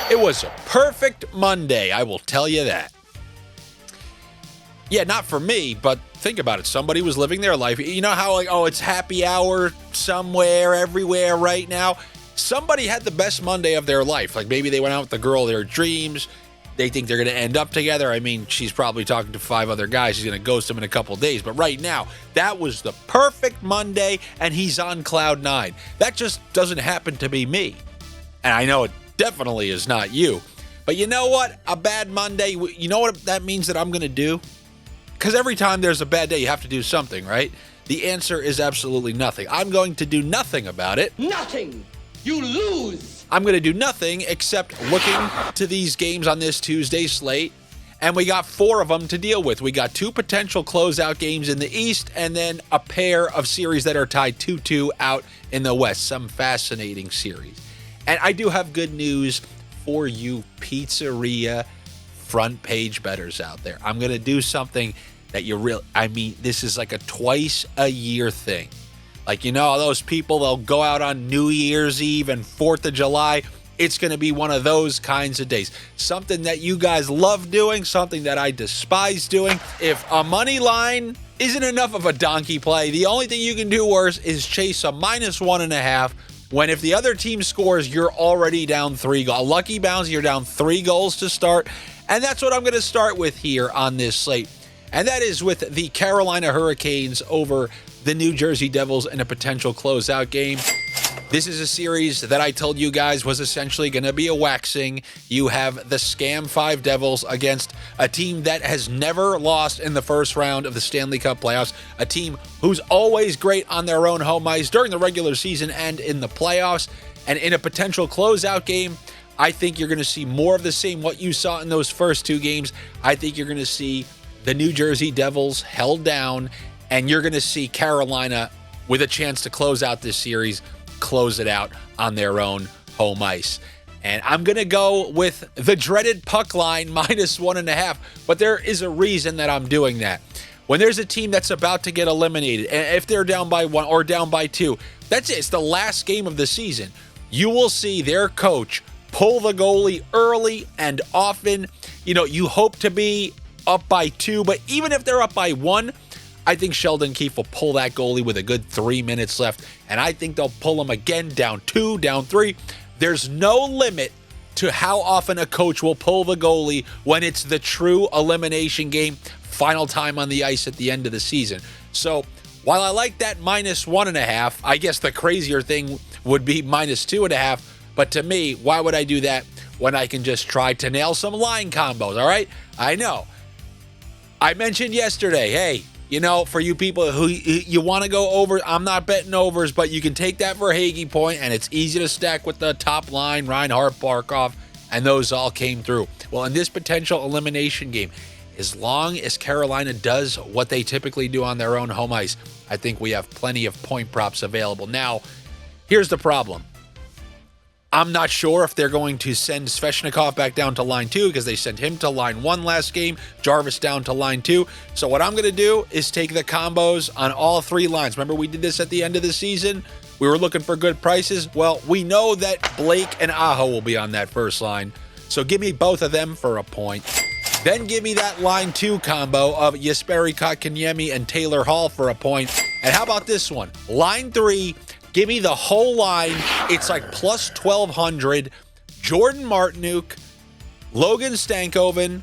It was a perfect Monday, I will tell you that. Yeah, not for me, but think about it. Somebody was living their life. You know how, like, oh, it's happy hour somewhere, everywhere right now? Somebody had the best Monday of their life. Like, maybe they went out with the girl of their dreams. They think they're going to end up together. I mean, she's probably talking to 5 other guys. She's going to ghost him in a couple of days. But right now, that was the perfect Monday, and he's on cloud 9. That just doesn't happen to be me. And I know it definitely is not you. But you know what? A bad Monday, you know what that means that I'm going to do? Because every time there's a bad day, you have to do something, right? The answer is absolutely nothing. I'm going to do nothing about it. Nothing! You lose! I'm going to do nothing except looking to these games on this Tuesday slate. And we got 4 of them to deal with. We got 2 potential closeout games in the East and then a pair of series that are tied 2-2 out in the West. Some fascinating series. And I do have good news for you pizzeria front page bettors out there. I'm going to do something that this is like a twice a year thing. Like, you know, those people, they'll go out on New Year's Eve and 4th of July. It's going to be one of those kinds of days. Something that you guys love doing, something that I despise doing. If a money line isn't enough of a donkey play, the only thing you can do worse is chase a -1.5 when if the other team scores, you're already down 3 goals. A lucky bounce, you're down 3 goals to start. And that's what I'm going to start with here on this slate. And that is with the Carolina Hurricanes over the New Jersey Devils in a potential closeout game. This is a series that I told you guys was essentially going to be a waxing. You have the Scam 5 Devils against a team that has never lost in the first round of the Stanley Cup playoffs, a team who's always great on their own home ice during the regular season and in the playoffs. And in a potential closeout game, I think you're going to see more of the same, what you saw in those first 2 games. I think you're going to see the New Jersey Devils held down, and you're going to see Carolina with a chance to close out this series, close it out on their own home ice. And I'm going to go with the dreaded puck line -1.5, but there is a reason that I'm doing that. When there's a team that's about to get eliminated, and if they're down by 1 or down by 2, that's it. It's the last game of the season. You will see their coach pull the goalie early and often. You know, you hope to be up by 2, but even if they're up by 1, I think Sheldon Keefe will pull that goalie with a good 3 minutes left, and I think they'll pull him again down 2, down 3. There's no limit to how often a coach will pull the goalie when it's the true elimination game, final time on the ice at the end of the season. So while I like that -1.5, I guess the crazier thing would be -2.5. But to me, why would I do that when I can just try to nail some line combos, all right? I know. I mentioned yesterday, hey, you know, for you people who you want to go over, I'm not betting overs, but you can take that Verhaeghe point, and it's easy to stack with the top line, Reinhart, Barkov, and those all came through. Well, in this potential elimination game, as long as Carolina does what they typically do on their own home ice, I think we have plenty of point props available. Now, here's the problem. I'm not sure if they're going to send Svechnikov back down to line 2 because they sent him to line 1 last game, Jarvis down to line 2. So what I'm going to do is take the combos on all 3 lines. Remember we did this at the end of the season? We were looking for good prices. Well, we know that Blake and Aho will be on that first line. So give me both of them for a point. Then give me that line 2 combo of Jesperi Kotkaniemi and Taylor Hall for a point. And how about this one? Line 3, give me the whole line. It's like plus 1,200. Jordan Martinook, Logan Stankoven,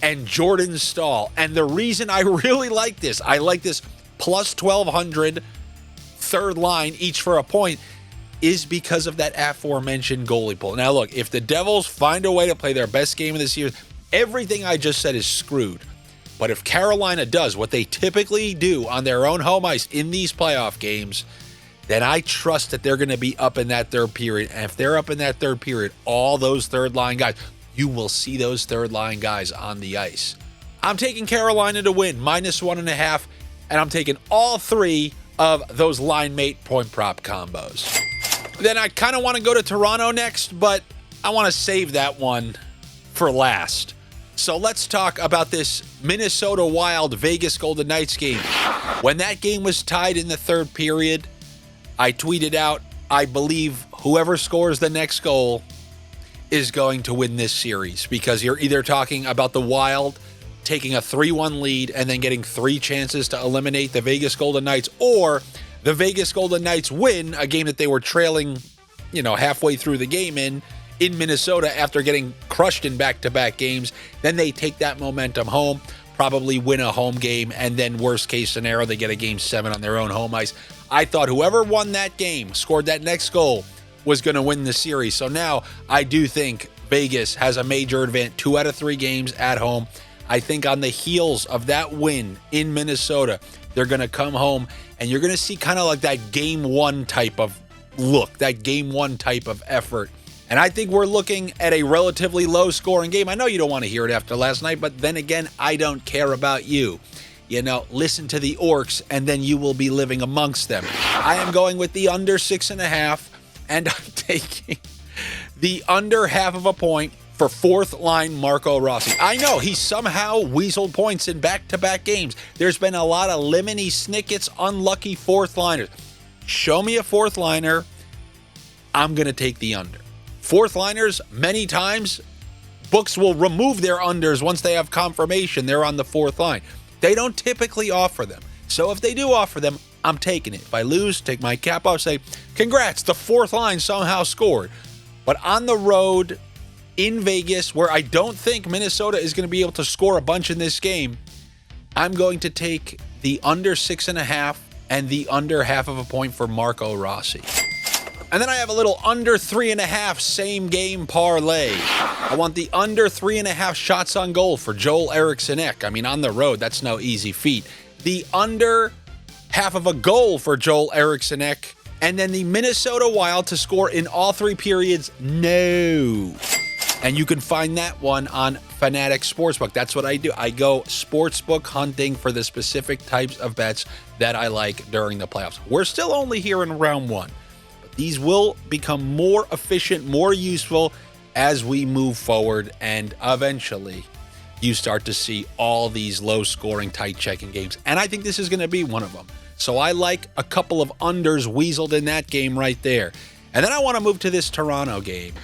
and Jordan Staal. And the reason I really like this, I like this plus 1,200 third line, each for a point, is because of that aforementioned goalie pull. Now, look, if the Devils find a way to play their best game of this year, everything I just said is screwed. But if Carolina does what they typically do on their own home ice in these playoff games, then I trust that they're going to be up in that third period. And if they're up in that third period, all those third line guys, you will see those third line guys on the ice. I'm taking Carolina to win, -1.5, and I'm taking all 3 of those line mate point prop combos. Then I kind of want to go to Toronto next, but I want to save that one for last. So let's talk about this Minnesota Wild Vegas Golden Knights game. When that game was tied in the third period, I tweeted out, I believe whoever scores the next goal is going to win this series, because you're either talking about the Wild taking a 3-1 lead and then getting 3 chances to eliminate the Vegas Golden Knights, or the Vegas Golden Knights win a game that they were trailing, halfway through the game in Minnesota after getting crushed in back-to-back games. Then they take that momentum home, probably win a home game, and then worst case scenario, they get a game 7 on their own home ice. I thought whoever won that game, scored that next goal, was going to win the series. So now I do think Vegas has a major advantage, 2 out of 3 games at home. I think on the heels of that win in Minnesota, they're going to come home, and you're going to see kind of like that game 1 type of look, that game 1 type of effort. And I think we're looking at a relatively low-scoring game. I know you don't want to hear it after last night, but then again, I don't care about you. Listen to the orcs, and then you will be living amongst them. I am going with the under 6.5, and I'm taking the under half of a point for fourth-line Marco Rossi. I know he somehow weaseled points in back-to-back games. There's been a lot of lemony snickets, unlucky fourth-liners. Show me a fourth-liner. I'm going to take the under. Fourth-liners, many times, books will remove their unders once they have confirmation they're on the fourth line. They don't typically offer them. So if they do offer them, I'm taking it. If I lose, take my cap off, say, congrats, the fourth line somehow scored. But on the road in Vegas, where I don't think Minnesota is going to be able to score a bunch in this game, I'm going to take the under 6.5 and the under half of a point for Marco Rossi. And then I have a little under 3.5 same game parlay. I want the under 3.5 shots on goal for Joel Eriksson Ek. I mean, on the road, that's no easy feat. The under half of a goal for Joel Eriksson Ek. And then the Minnesota Wild to score in all 3 periods, no. And you can find that one on Fanatic Sportsbook. That's what I do. I go sportsbook hunting for the specific types of bets that I like during the playoffs. We're still only here in round 1. These will become more efficient, more useful as we move forward, and eventually you start to see all these low-scoring, tight-checking games. And I think this is going to be one of them. So I like a couple of unders weaseled in that game right there. And then I want to move to this Toronto game.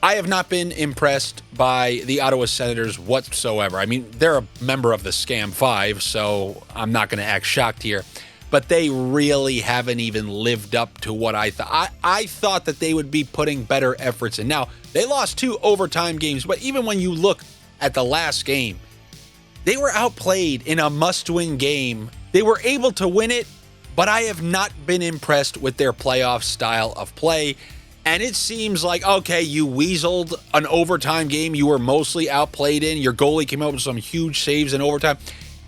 I have not been impressed by the Ottawa Senators whatsoever. I mean, they're a member of the Scam 5, so I'm not going to act shocked here. But they really haven't even lived up to what I thought. I thought that they would be putting better efforts in. Now, they lost 2 overtime games, but even when you look at the last game, they were outplayed in a must-win game. They were able to win it, but I have not been impressed with their playoff style of play. And it seems like, okay, you weaseled an overtime game you were mostly outplayed in. Your goalie came up with some huge saves in overtime.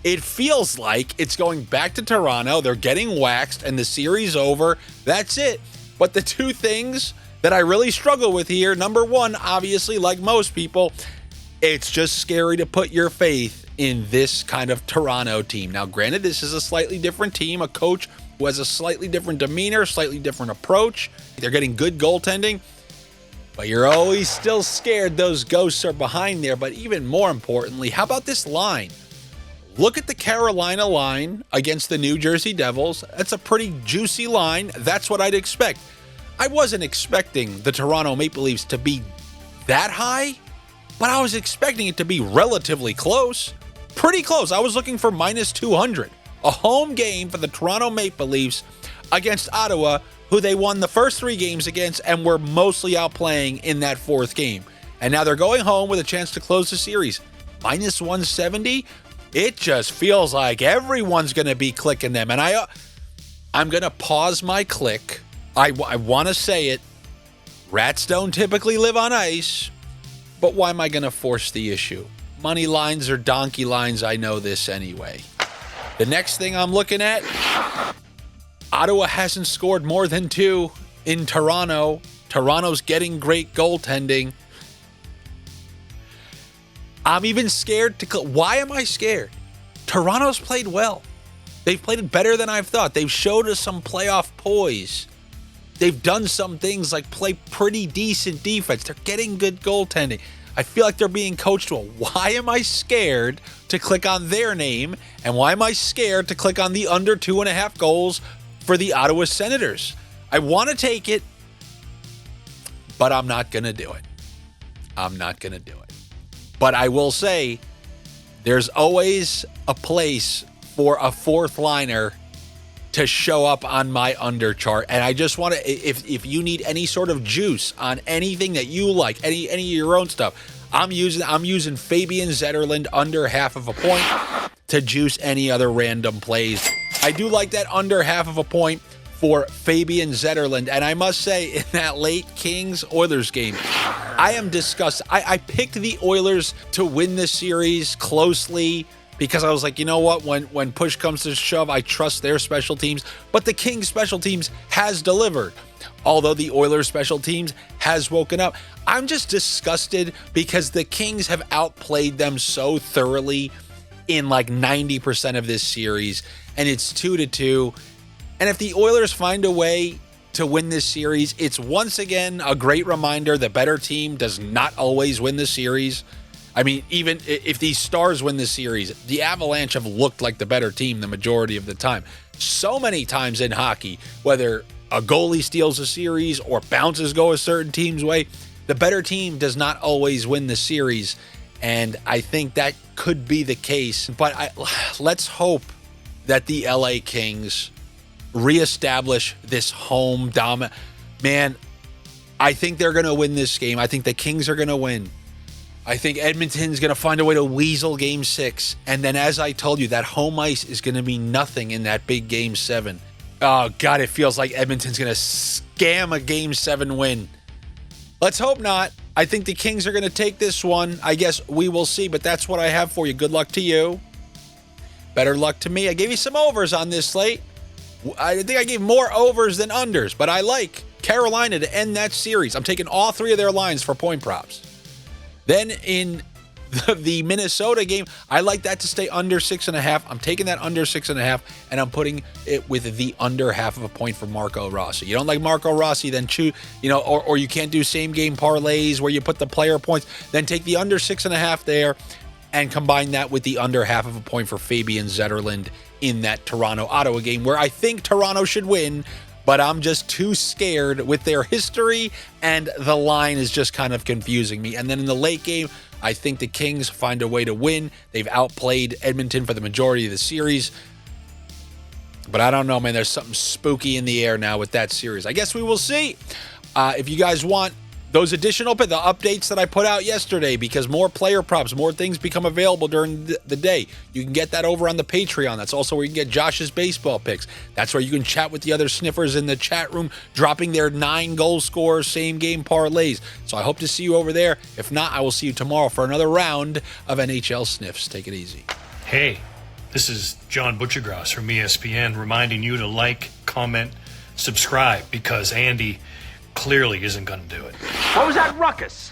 It feels like it's going back to Toronto. They're getting waxed and the series over. That's it. But the 2 things that I really struggle with here, number 1, obviously, like most people, it's just scary to put your faith in this kind of Toronto team. Now, granted, this is a slightly different team, a coach who has a slightly different demeanor, slightly different approach. They're getting good goaltending, but you're always still scared those ghosts are behind there. But even more importantly, how about this line? Look at the Carolina line against the New Jersey Devils. That's a pretty juicy line. That's what I'd expect. I wasn't expecting the Toronto Maple Leafs to be that high, but I was expecting it to be relatively close. Pretty close. I was looking for minus 200. A home game for the Toronto Maple Leafs against Ottawa, who they won the first 3 games against and were mostly outplaying in that 4th game. And now they're going home with a chance to close the series. Minus 170? It just feels like everyone's going to be clicking them. And I'm going to pause my click. I want to say it. Rats don't typically live on ice. But why am I going to force the issue? Money lines or donkey lines, I know this anyway. The next thing I'm looking at, Ottawa hasn't scored more than 2 in Toronto. Toronto's getting great goaltending. I'm even scared to... Why am I scared? Toronto's played well. They've played it better than I've thought. They've showed us some playoff poise. They've done some things like play pretty decent defense. They're getting good goaltending. I feel like they're being coached well. Why am I scared to click on their name? And why am I scared to click on the under 2.5 goals for the Ottawa Senators? I want to take it, but I'm not going to do it. I'm not going to do it. But I will say there's always a place for a fourth liner to show up on my under chart. And I just want to, if you need any sort of juice on anything that you like, any of your own stuff, I'm using Fabian Zetterlund under half of a point to juice any other random plays. I do like that under half of a point for Fabian Zetterlund. And I must say, in that late Kings-Oilers game, I am disgusted. I picked the Oilers to win this series closely because I was like, you know what? When push comes to shove, I trust their special teams. But the Kings special teams has delivered. Although the Oilers special teams has woken up. I'm just disgusted because the Kings have outplayed them so thoroughly in like 90% of this series. And it's 2-2. And if the Oilers find a way to win this series, it's once again a great reminder the better team does not always win the series. I mean, even if these Stars win the series, the Avalanche have looked like the better team the majority of the time. So many times in hockey, whether a goalie steals a series or bounces go a certain team's way, the better team does not always win the series. And I think that could be the case. But let's hope that the LA Kings reestablish this home dominant. Man, I think they're going to win this game. I think the Kings are going to win. I think Edmonton's going to find a way to weasel Game 6. And then, as I told you, that home ice is going to be nothing in that big Game 7. Oh, God, it feels like Edmonton's going to scam a Game 7 win. Let's hope not. I think the Kings are going to take this one. I guess we will see, but that's what I have for you. Good luck to you. Better luck to me. I gave you some overs on this slate. I think I gave more overs than unders, but I like Carolina to end that series. I'm taking all three of their lines for point props. Then in the Minnesota game, I like that to stay under 6.5. I'm taking that under 6.5, and I'm putting it with the under half of a point for Marco Rossi. You don't like Marco Rossi, then choose, or you can't do same game parlays where you put the player points. Then take the under 6.5 there, and combine that with the under half of a point for Fabian Zetterlund in that Toronto-Ottawa game, where I think Toronto should win, but I'm just too scared with their history, and the line is just kind of confusing me. And then in the late game, I think the Kings find a way to win. They've outplayed Edmonton for the majority of the series. But I don't know, man. There's something spooky in the air now with that series. I guess we will see. If you guys want those additional the updates that I put out yesterday, because more player props, more things become available during the day. You can get that over on the Patreon. That's also where you can get Josh's baseball picks. That's where you can chat with the other sniffers in the chat room, dropping their 9 goal scorers, same game parlays. So I hope to see you over there. If not, I will see you tomorrow for another round of NHL Sniffs. Take it easy. Hey, this is John Butchergrass from ESPN reminding you to like, comment, subscribe, because Andy clearly isn't going to do it. What was that ruckus?